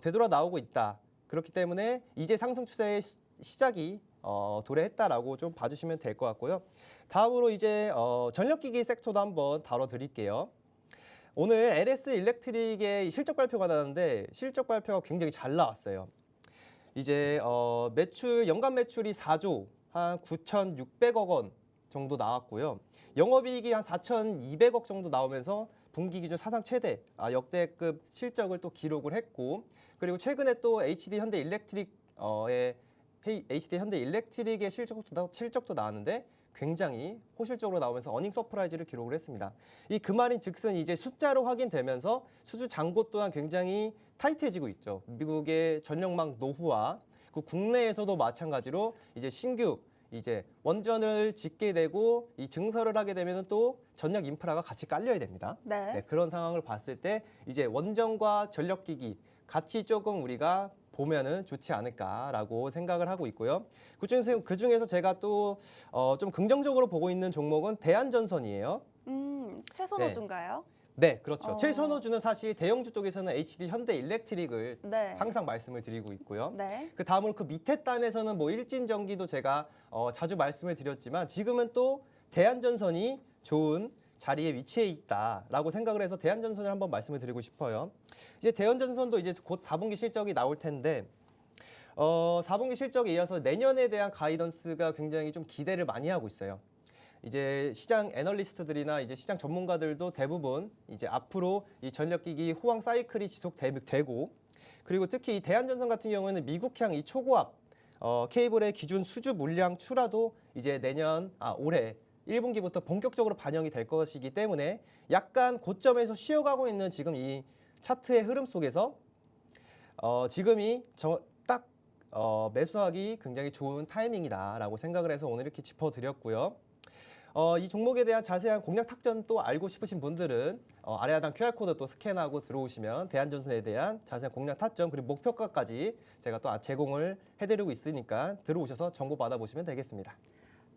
되돌아 나오고 있다. 그렇기 때문에 이제 상승 추세의 시작이 도래했다라고 좀 봐주시면 될 것 같고요. 다음으로 이제 전력기기 섹터도 한번 다뤄드릴게요. 오늘 LS 일렉트릭의 실적 발표가 나왔는데 실적 발표가 굉장히 잘 나왔어요. 이제 연간 매출이 4조 한 9,600억 원 정도 나왔고요. 영업이익이 한 4,200억 정도 나오면서 분기 기준 사상 최대 역대급 실적을 또 기록을 했고 그리고 최근에 또 HD 현대 일렉트릭의 실적도 나왔는데 굉장히 호실적으로 나오면서 어닝 서프라이즈를 기록을 했습니다. 그 말인즉슨 이제 숫자로 확인되면서 수주 잔고 또한 굉장히 타이트해지고 있죠. 미국의 전력망 노후화, 그 국내에서도 마찬가지로 이제 신규 이제 원전을 짓게 되고 이 증설을 하게 되면 또 전력 인프라가 같이 깔려야 됩니다. 네. 그런 상황을 봤을 때 이제 원전과 전력기기 같이 조금 우리가 보면은 좋지 않을까라고 생각을 하고 있고요. 그중에서 제가 또 좀 긍정적으로 보고 있는 종목은 대한전선이에요. 최선호주인가요? 네, 그렇죠. 최선호주는 사실 대형주 쪽에서는 HD 현대 일렉트릭을 네. 항상 말씀을 드리고 있고요. 네. 그 다음으로 그 밑에 단에서는 뭐 일진전기도 제가 자주 말씀을 드렸지만 지금은 또 대한전선이 좋은 자리에 위치해 있다라고 생각을 해서 대한전선을 한번 말씀을 드리고 싶어요. 이제 대한전선도 이제 곧 4분기 실적이 나올 텐데 4분기 실적에 이어서 내년에 대한 가이던스가 굉장히 좀 기대를 많이 하고 있어요. 이제 시장 애널리스트들이나 이제 시장 전문가들도 대부분 이제 앞으로 이 전력기기 호황 사이클이 지속되고 그리고 특히 이 대한전선 같은 경우에는 미국향 이 초고압 케이블의 기준 수주 물량 추라도 이제 올해 1분기부터 본격적으로 반영이 될 것이기 때문에 약간 고점에서 쉬어가고 있는 지금 이 차트의 흐름 속에서 지금이 딱 매수하기 굉장히 좋은 타이밍이다라고 생각을 해서 오늘 이렇게 짚어드렸고요. 이 종목에 대한 자세한 공략 탁전 또 알고 싶으신 분들은 아래 하단 QR코드 또 스캔하고 들어오시면 대한전선에 대한 자세한 공략 탁전 그리고 목표가까지 제가 또 제공을 해드리고 있으니까 들어오셔서 정보 받아보시면 되겠습니다.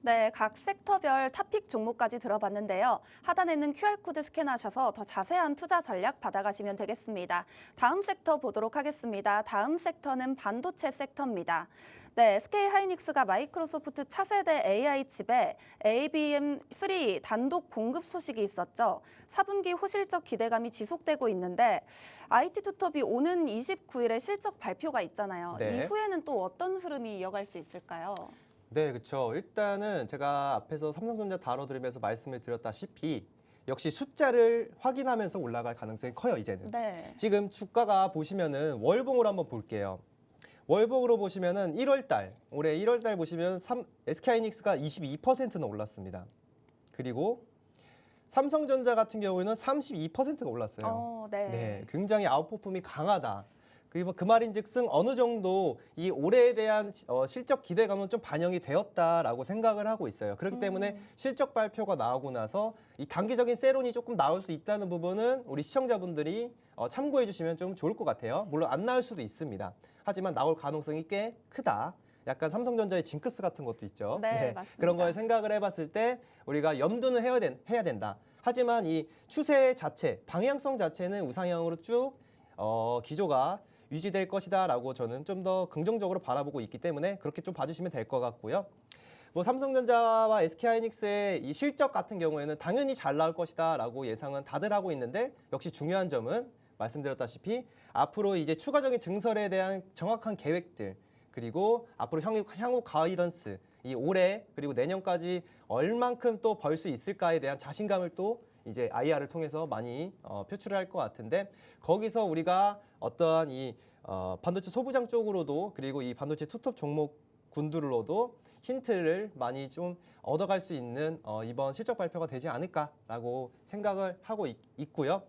네, 각 섹터별 탑픽 종목까지 들어봤는데요. 하단에 있는 QR코드 스캔하셔서 더 자세한 투자 전략 받아가시면 되겠습니다. 다음 섹터 보도록 하겠습니다. 다음 섹터는 반도체 섹터입니다. 네, SK하이닉스가 마이크로소프트 차세대 AI 칩에 ABM3 단독 공급 소식이 있었죠. 4분기 호실적 기대감이 지속되고 있는데 IT 투톱이 오는 29일에 실적 발표가 있잖아요. 네. 이후에는 또 어떤 흐름이 이어갈 수 있을까요? 네, 그렇죠. 일단은 제가 앞에서 삼성전자 다뤄드리면서 말씀을 드렸다시피 역시 숫자를 확인하면서 올라갈 가능성이 커요, 이제는. 네. 지금 주가가 보시면은 월봉으로 한번 볼게요. 월봉으로 보시면은 올해 1월 달 보시면 SK하이닉스가 22%는 올랐습니다. 그리고 삼성전자 같은 경우에는 32%가 올랐어요. 네. 굉장히 아웃퍼폼이 강하다. 그 말인즉슨 어느 정도 이 올해에 대한 실적 기대감은 좀 반영이 되었다라고 생각을 하고 있어요. 그렇기 때문에 실적 발표가 나오고 나서 이 단기적인 세론이 조금 나올 수 있다는 부분은 우리 시청자분들이 참고해 주시면 좀 좋을 것 같아요. 물론 안 나올 수도 있습니다. 하지만 나올 가능성이 꽤 크다. 약간 삼성전자의 징크스 같은 것도 있죠. 네, 맞습니다. 그런 걸 생각을 해봤을 때 우리가 염두는 해야 된다. 하지만 이 추세 자체, 방향성 자체는 우상향으로 쭉 기조가 유지될 것이다라고 저는 좀 더 긍정적으로 바라보고 있기 때문에 그렇게 좀 봐주시면 될 것 같고요. 뭐 삼성전자와 SK하이닉스의 이 실적 같은 경우에는 당연히 잘 나올 것이다라고 예상은 다들 하고 있는데 역시 중요한 점은 말씀드렸다시피 앞으로 이제 추가적인 증설에 대한 정확한 계획들 그리고 앞으로 향후 가이던스 이 올해 그리고 내년까지 얼만큼 또 벌 수 있을까에 대한 자신감을 또 이제 IR을 통해서 많이 표출을 할 것 같은데 거기서 우리가 어떠한 이 반도체 소부장 쪽으로도 그리고 이 반도체 투톱 종목군들로도 힌트를 많이 좀 얻어갈 수 있는 이번 실적 발표가 되지 않을까라고 생각을 하고 있고요.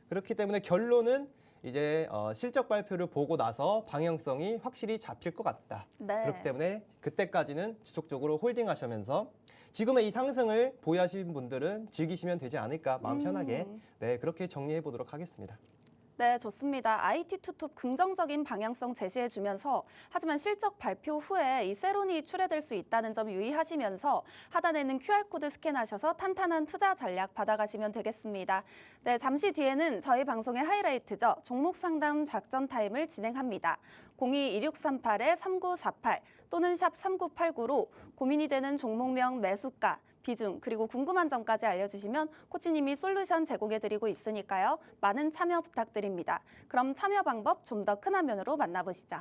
그렇기 때문에 결론은 이제 실적 발표를 보고 나서 방향성이 확실히 잡힐 것 같다. 네. 그렇기 때문에 그때까지는 지속적으로 홀딩하시면서 지금의 이 상승을 보유하신 분들은 즐기시면 되지 않을까 마음 편하게 네 그렇게 정리해 보도록 하겠습니다. 네, 좋습니다. IT 투톱 긍정적인 방향성 제시해주면서 하지만 실적 발표 후에 이 세론이 출회될 수 있다는 점 유의하시면서 하단에 있는 QR코드 스캔하셔서 탄탄한 투자 전략 받아가시면 되겠습니다. 네, 잠시 뒤에는 저희 방송의 하이라이트죠. 종목 상담 작전 타임을 진행합니다. 02-2638-3948 또는 샵 3989로 고민이 되는 종목명 매수가, 비중, 그리고 궁금한 점까지 알려주시면 코치님이 솔루션 제공해드리고 있으니까요. 많은 참여 부탁드립니다. 그럼 참여 방법 좀 더 큰 화면으로 만나보시죠.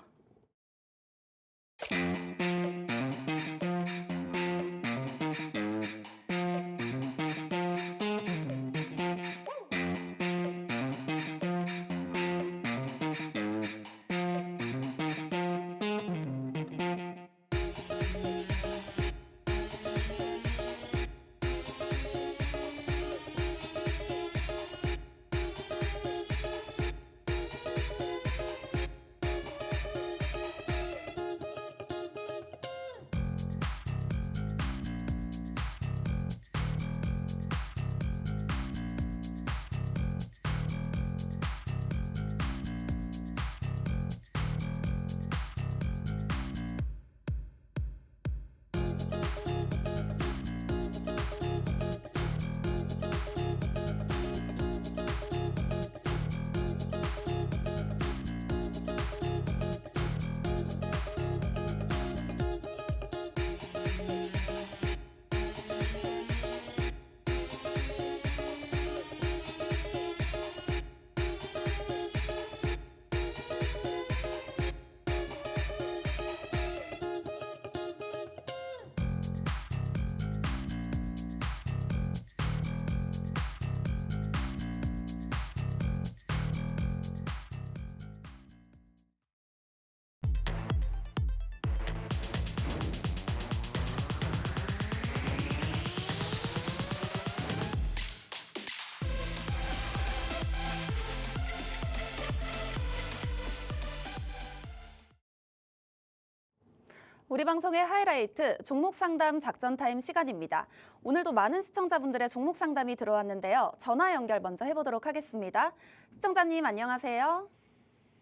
우리 방송의 하이라이트 종목 상담 작전 타임 시간입니다. 오늘도 많은 시청자분들의 종목 상담이 들어왔는데요. 전화 연결 먼저 해보도록 하겠습니다. 시청자님 안녕하세요.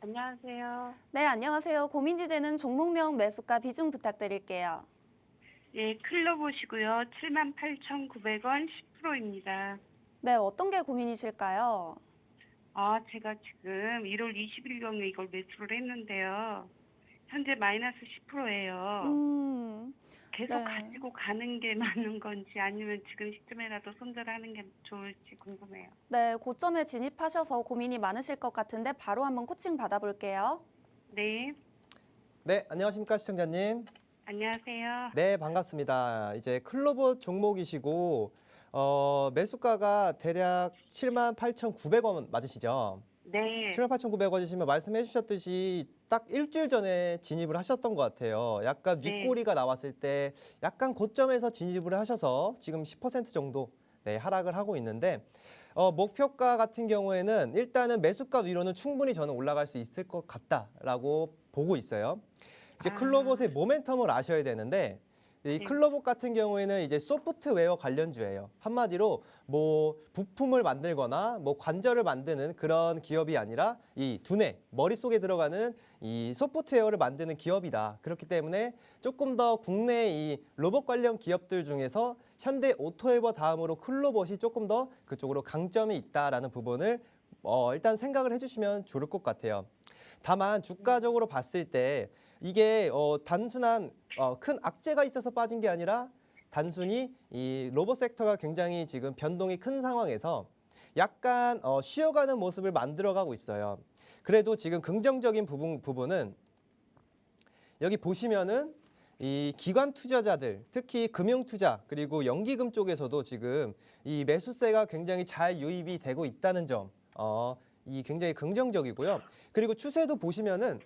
안녕하세요. 네, 안녕하세요. 고민이 되는 종목명 매수가 비중 부탁드릴게요. 예, 클로봇이고요. 78,900원 10%입니다. 네, 어떤 게 고민이실까요? 제가 지금 1월 20일경에 이걸 매수를 했는데요. 현재 마이너스 10%예요. 계속 네. 가지고 가는 게 맞는 건지 아니면 지금 시점에라도 손절하는 게 좋을지 궁금해요. 네, 고점에 진입하셔서 고민이 많으실 것 같은데 바로 한번 코칭 받아볼게요. 네, 네, 안녕하십니까 시청자님. 안녕하세요. 네, 반갑습니다. 이제 클로봇 종목이시고 매수가가 대략 78,900원 맞으시죠? 네, 78,900원이시면 말씀해 주셨듯이 딱 일주일 전에 진입을 하셨던 것 같아요. 약간 네. 윗꼬리가 나왔을 때 약간 고점에서 진입을 하셔서 지금 10% 정도 네, 하락을 하고 있는데 목표가 같은 경우에는 일단은 매수가 위로는 충분히 저는 올라갈 수 있을 것 같다라고 보고 있어요. 이제 클로봇의 모멘텀을 아셔야 되는데 이 네. 클로봇 같은 경우에는 이제 소프트웨어 관련주예요. 한마디로 뭐 부품을 만들거나 뭐 관절을 만드는 그런 기업이 아니라 이 두뇌, 머릿속에 들어가는 이 소프트웨어를 만드는 기업이다. 그렇기 때문에 조금 더 국내 이 로봇 관련 기업들 중에서 현대 오토에버 다음으로 클로봇이 조금 더 그쪽으로 강점이 있다라는 부분을 일단 생각을 해주시면 좋을 것 같아요. 다만 주가적으로 봤을 때 이게 단순한 큰 악재가 있어서 빠진 게 아니라 단순히 이 로봇 섹터가 굉장히 지금 변동이 큰 상황에서 약간 쉬어가는 모습을 만들어가고 있어요. 그래도 지금 긍정적인 부분은 여기 보시면은 이 기관 투자자들, 특히 금융 투자 그리고 연기금 쪽에서도 지금 이 매수세가 굉장히 잘 유입이 되고 있다는 점, 이 굉장히 긍정적이고요. 그리고 추세도 보시면은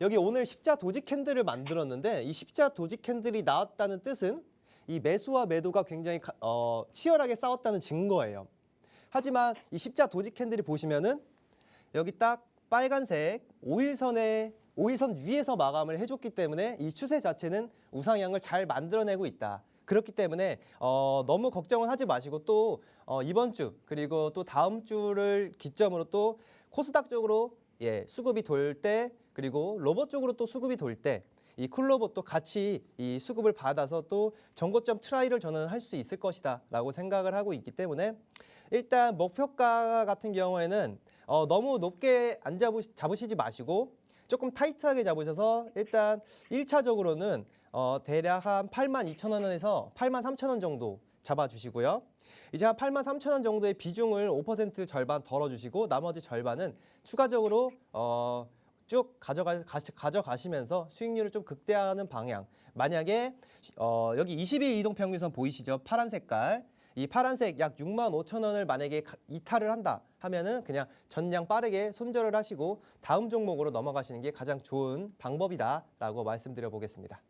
여기 오늘 십자 도직 캔들을 만들었는데 이 십자 도직 캔들이 나왔다는 뜻은 이 매수와 매도가 굉장히 치열하게 싸웠다는 증거예요. 하지만 이 십자 도직 캔들이 보시면은 여기 딱 빨간색 5일선 위에서 마감을 해줬기 때문에 이 추세 자체는 우상향을 잘 만들어내고 있다. 그렇기 때문에 너무 걱정은 하지 마시고 또 이번 주 그리고 또 다음 주를 기점으로 또 코스닥 쪽으로 수급이 돌 때 그리고 로봇 쪽으로 또 수급이 돌 때 이 쿨로봇도 같이 이 수급을 받아서 또 전고점 트라이를 저는 할 수 있을 것이다라고 생각을 하고 있기 때문에 일단 목표가 같은 경우에는 너무 높게 안 잡으시지 마시고 조금 타이트하게 잡으셔서 일단 1차적으로는 대략 한 82,000원에서 83,000원 정도 잡아주시고요. 이제 한 83,000원 정도의 비중을 5% 절반 덜어주시고 나머지 절반은 추가적으로 쭉 가져가시면서 수익률을 좀 극대화하는 방향. 만약에 여기 20일 이동평균선 보이시죠? 파란 색깔. 이 파란색 약 65,000원을 만약에 이탈을 한다 하면은 그냥 전량 빠르게 손절을 하시고 다음 종목으로 넘어가시는 게 가장 좋은 방법이다라고 말씀드려 보겠습니다.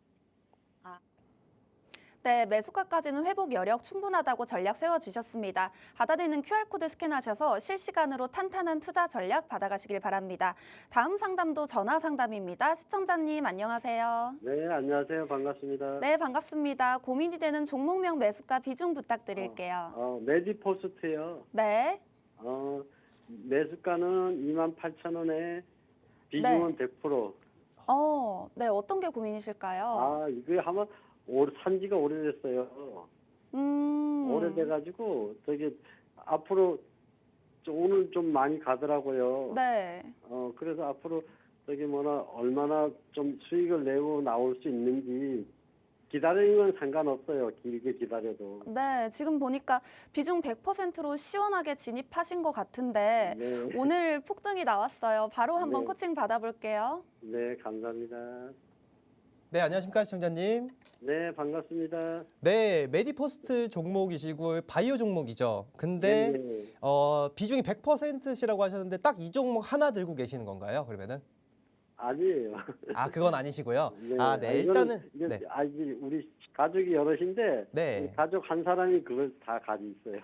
네, 매수가까지는 회복 여력 충분하다고 전략 세워주셨습니다. 하단에 있는 QR코드 스캔하셔서 실시간으로 탄탄한 투자 전략 받아가시길 바랍니다. 다음 상담도 전화 상담입니다. 시청자님 안녕하세요. 네, 안녕하세요. 반갑습니다. 네, 반갑습니다. 고민이 되는 종목명 매수가 비중 부탁드릴게요. 메디포스트요. 네, 매수가는 28,000원에 비중은 100%. 네, 어떤 게 고민이실까요? 이거 한번 산지가 오래됐어요. 오래돼가지고 저기 앞으로 오늘 좀 많이 가더라고요. 네, 그래서 앞으로 저기 얼마나 좀 수익을 내고 나올 수 있는지 기다리는 건 상관없어요. 길게 기다려도. 네, 지금 보니까 비중 100%로 시원하게 진입하신 것 같은데 네. 오늘 폭등이 나왔어요. 바로 한번 네. 코칭 받아볼게요. 네, 감사합니다. 네, 안녕하십니까 시청자님. 네, 반갑습니다. 네, 메디포스트 종목이시고 바이오 종목이죠. 근데 네. 비중이 100%시라고 하셨는데 딱 이 종목 하나 들고 계시는 건가요? 그러면은? 아니에요. 그건 아니시고요. 네. 네, 이거는 일단은 이게 네. 이게 우리 가족이 여럿인데 네. 이 가족 한 사람이 그걸 다 가지고 있어요.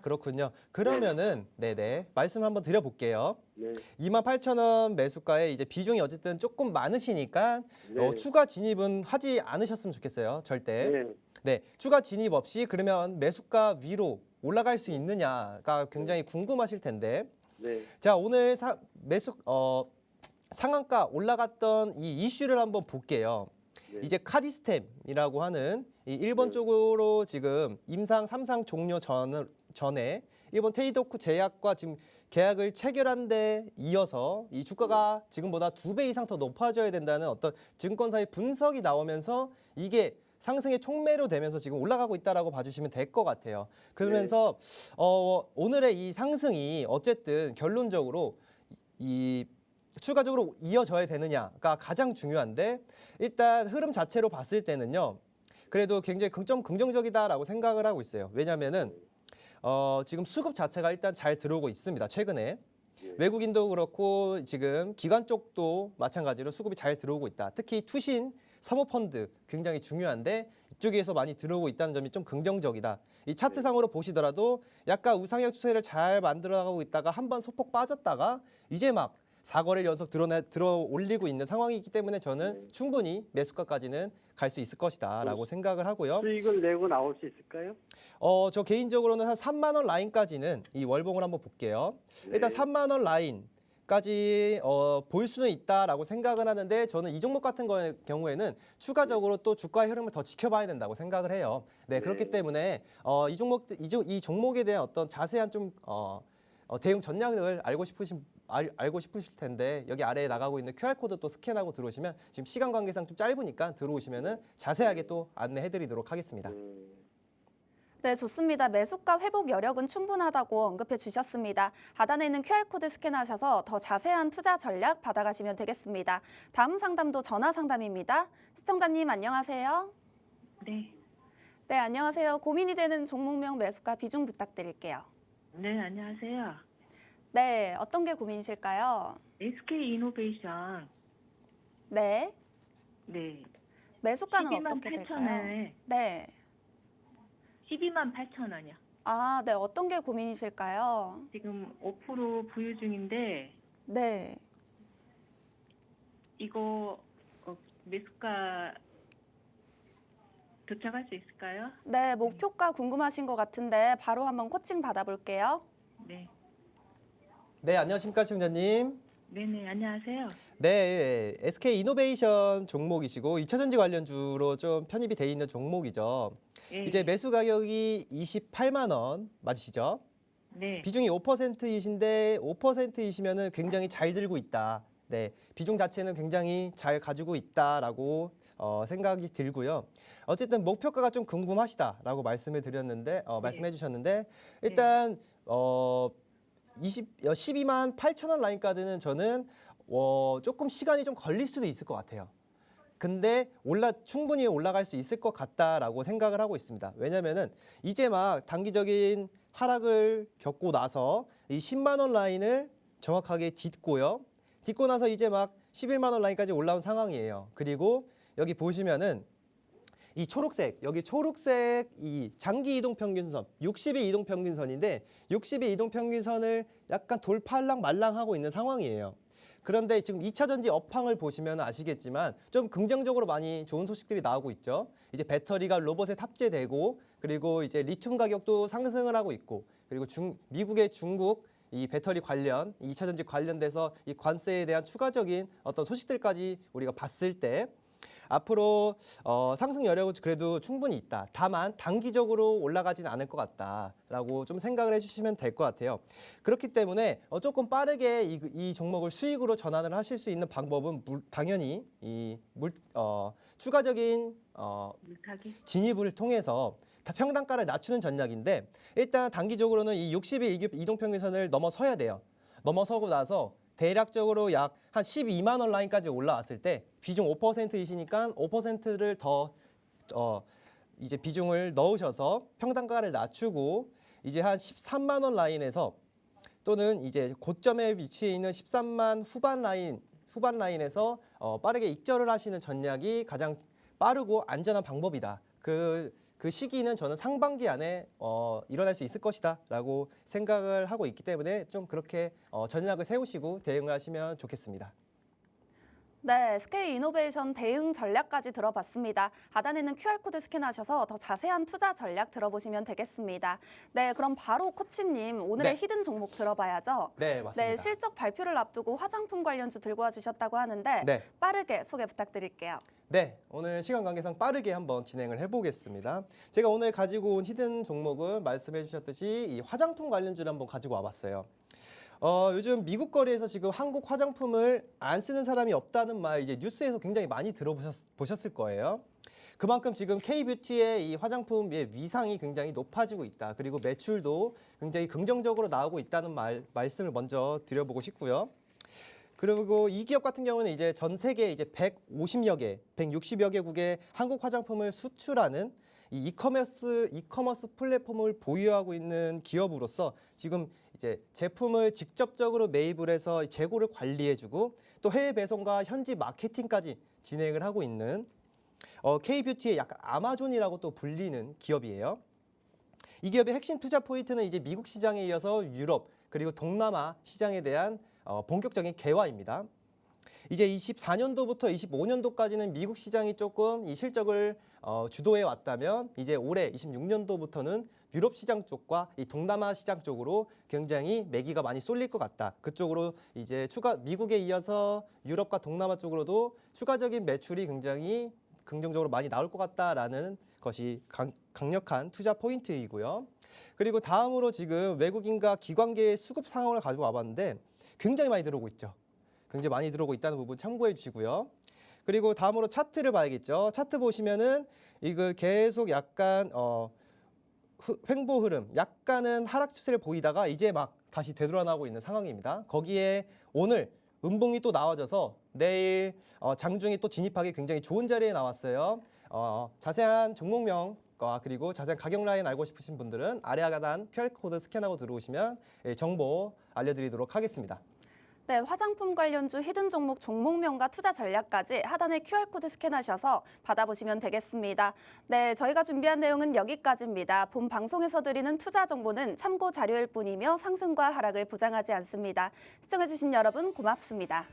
그렇군요. 그러면은 네네 말씀 한번 드려볼게요. 네. 28,000원 매수가에 이제 비중이 어쨌든 조금 많으시니까 네. 추가 진입은 하지 않으셨으면 좋겠어요. 절대. 네. 네, 추가 진입 없이 그러면 매수가 위로 올라갈 수 있느냐가 굉장히 궁금하실 텐데, 네. 자 오늘 상한가 올라갔던 이 이슈를 한번 볼게요. 네. 이제 카디스템이라고 하는 이 일본 네. 쪽으로 지금 임상 3상 종료 전에 일본 테이도쿠 제약과 지금 계약을 체결한 데 이어서 이 주가가 지금보다 2배 이상 더 높아져야 된다는 어떤 증권사의 분석이 나오면서 이게 상승의 촉매로 되면서 지금 올라가고 있다라고 봐주시면 될 것 같아요. 그러면서 오늘의 이 상승이 어쨌든 결론적으로 이 추가적으로 이어져야 되느냐가 가장 중요한데 일단 흐름 자체로 봤을 때는요. 그래도 굉장히 긍정적이다라고 생각을 하고 있어요. 왜냐하면은 지금 수급 자체가 일단 잘 들어오고 있습니다. 최근에. 외국인도 그렇고 지금 기관 쪽도 마찬가지로 수급이 잘 들어오고 있다. 특히 투신, 사모펀드 굉장히 중요한데 이쪽에서 많이 들어오고 있다는 점이 좀 긍정적이다. 이 차트상으로 보시더라도 약간 우상향 추세를 잘 만들어가고 있다가 한번 소폭 빠졌다가 이제 막 4거래일 연속 들어 올리고 있는 상황이기 때문에 저는 충분히 매수가까지는 갈 수 있을 것이다라고 생각을 하고요. 수익을 내고 나올 수 있을까요? 저 개인적으로는 한 3만 원 라인까지는 이 월봉을 한번 볼게요. 일단 3만 원 라인까지 볼 수는 있다라고 생각을 하는데 저는 이 종목 같은 경우에는 추가적으로 또 주가의 흐름을 더 지켜봐야 된다고 생각을 해요. 네, 그렇기 때문에 이 종목에 대한 어떤 자세한 좀 대응 전략을 알고 싶으실 텐데 여기 아래에 나가고 있는 QR코드 또 스캔하고 들어오시면 지금 시간 관계상 좀 짧으니까 들어오시면은 자세하게 또 안내해드리도록 하겠습니다. 네, 좋습니다. 매수가 회복 여력은 충분하다고 언급해 주셨습니다. 하단에 있는 QR코드 스캔하셔서 더 자세한 투자 전략 받아가시면 되겠습니다. 다음 상담도 전화 상담입니다. 시청자님 안녕하세요. 네. 네, 안녕하세요. 고민이 되는 종목명 매수가 비중 부탁드릴게요. 네, 안녕하세요. 네, 어떤 게 고민이실까요? SK 이노베이션. 네, 네. 매수가는 12만 어떻게 8천 될까요? 원에 네. 12만 8천 원이요. 아, 네, 어떤 게 고민이실까요? 지금 5% 보유 중인데 네. 이거 매수가 도착할 수 있을까요? 네, 목표가 궁금하신 것 같은데 바로 한번 코칭 받아볼게요. 네. 네, 안녕하십니까 시청자님. 네네, 안녕하세요. 네, SK 이노베이션 종목이시고 2차전지 관련주로 좀 편입이 돼 있는 종목이죠. 예. 이제 매수 가격이 28만 원 맞으시죠? 네. 비중이 5%이신데 5%이시면은 굉장히 잘 들고 있다. 네, 비중 자체는 굉장히 잘 가지고 있다라고 생각이 들고요. 어쨌든 목표가가 좀 궁금하시다라고 말씀을 드렸는데 말씀해 주셨는데 일단 12만 8천 원 라인까지는 저는 조금 시간이 좀 걸릴 수도 있을 것 같아요. 근데 충분히 올라갈 수 있을 것 같다라고 생각을 하고 있습니다. 왜냐면은 이제 막 단기적인 하락을 겪고 나서 이 10만 원 라인을 정확하게 딛고요. 딛고 나서 이제 막 11만 원 라인까지 올라온 상황이에요. 그리고 여기 보시면은 이 초록색, 여기 초록색 이 장기 이동 평균선, 60일 이동 평균선인데 60일 이동 평균선을 약간 돌팔랑 말랑하고 있는 상황이에요. 그런데 지금 2차 전지 업황을 보시면 아시겠지만 좀 긍정적으로 많이 좋은 소식들이 나오고 있죠. 이제 배터리가 로봇에 탑재되고 그리고 이제 리튬 가격도 상승을 하고 있고 그리고 미국의 중국 이 배터리 관련, 2차 전지 관련돼서 이 관세에 대한 추가적인 어떤 소식들까지 우리가 봤을 때 앞으로 상승 여력은 그래도 충분히 있다. 다만 단기적으로 올라가진 않을 것 같다라고 좀 생각을 해주시면 될 것 같아요. 그렇기 때문에 조금 빠르게 이 종목을 수익으로 전환을 하실 수 있는 방법은 당연히 추가적인 물타기. 진입을 통해서 평단가를 낮추는 전략인데 일단 단기적으로는 이 60일 이동평균선을 넘어서야 돼요. 넘어서고 나서 대략적으로 약 한 12만 원 라인까지 올라왔을 때 비중 5%이시니까 5%를 더 이제 비중을 넣으셔서 평단가를 낮추고 이제 한 13만 원 라인에서 또는 이제 고점에 위치해 있는 13만 후반 라인에서 빠르게 익절을 하시는 전략이 가장 빠르고 안전한 방법이다. 그 시기는 저는 상반기 안에 일어날 수 있을 것이다라고 생각을 하고 있기 때문에 좀 그렇게 전략을 세우시고 대응을 하시면 좋겠습니다. 네, SK 이노베이션 대응 전략까지 들어봤습니다. 하단에는 QR코드 스캔하셔서 더 자세한 투자 전략 들어보시면 되겠습니다. 네, 그럼 바로 코치님 오늘의 네. 히든 종목 들어봐야죠. 네, 맞습니다. 네, 실적 발표를 앞두고 화장품 관련주 들고 와주셨다고 하는데 네. 빠르게 소개 부탁드릴게요. 네, 오늘 시간 관계상 빠르게 한번 진행을 해보겠습니다. 제가 오늘 가지고 온 히든 종목을 말씀해 주셨듯이 이 화장품 관련주를 한번 가지고 와봤어요. 요즘 미국 거리에서 지금 한국 화장품을 안 쓰는 사람이 없다는 말 이제 뉴스에서 굉장히 많이 들어보셨을 거예요. 그만큼 지금 K뷰티의 이 화장품의 위상이 굉장히 높아지고 있다. 그리고 매출도 굉장히 긍정적으로 나오고 있다는 말씀을 먼저 드려보고 싶고요. 그리고 이 기업 같은 경우는 이제 전 세계 이제 150여 개, 160여 개국의 한국 화장품을 수출하는 이 이커머스 플랫폼을 보유하고 있는 기업으로서 지금 이제 제품을 직접적으로 매입을 해서 재고를 관리해주고 또 해외 배송과 현지 마케팅까지 진행을 하고 있는 K뷰티의 약간 아마존이라고 또 불리는 기업이에요. 이 기업의 핵심 투자 포인트는 이제 미국 시장에 이어서 유럽 그리고 동남아 시장에 대한 본격적인 개화입니다. 이제 24년도부터 25년도까지는 미국 시장이 조금 이 실적을 주도해 왔다면 이제 올해 26년도부터는 유럽 시장 쪽과 이 동남아 시장 쪽으로 굉장히 매기가 많이 쏠릴 것 같다. 그쪽으로 이제 미국에 이어서 유럽과 동남아 쪽으로도 추가적인 매출이 굉장히 긍정적으로 많이 나올 것 같다라는 것이 강력한 투자 포인트이고요. 그리고 다음으로 지금 외국인과 기관계의 수급 상황을 가지고 와봤는데 굉장히 많이 들어오고 있죠. 굉장히 많이 들어오고 있다는 부분 참고해 주시고요. 그리고 다음으로 차트를 봐야겠죠. 차트 보시면은 이거 계속 약간 횡보 흐름, 약간은 하락 추세를 보이다가 이제 막 다시 되돌아나고 있는 상황입니다. 거기에 오늘 음봉이 또 나와져서 내일 장중에 또 진입하기 굉장히 좋은 자리에 나왔어요. 자세한 종목명과 그리고 자세한 가격 라인 알고 싶으신 분들은 아래 하단 QR코드 스캔하고 들어오시면 정보 알려드리도록 하겠습니다. 네, 화장품 관련주 히든 종목 종목명과 투자 전략까지 하단에 QR코드 스캔하셔서 받아보시면 되겠습니다. 네, 저희가 준비한 내용은 여기까지입니다. 본 방송에서 드리는 투자 정보는 참고 자료일 뿐이며 상승과 하락을 보장하지 않습니다. 시청해주신 여러분 고맙습니다.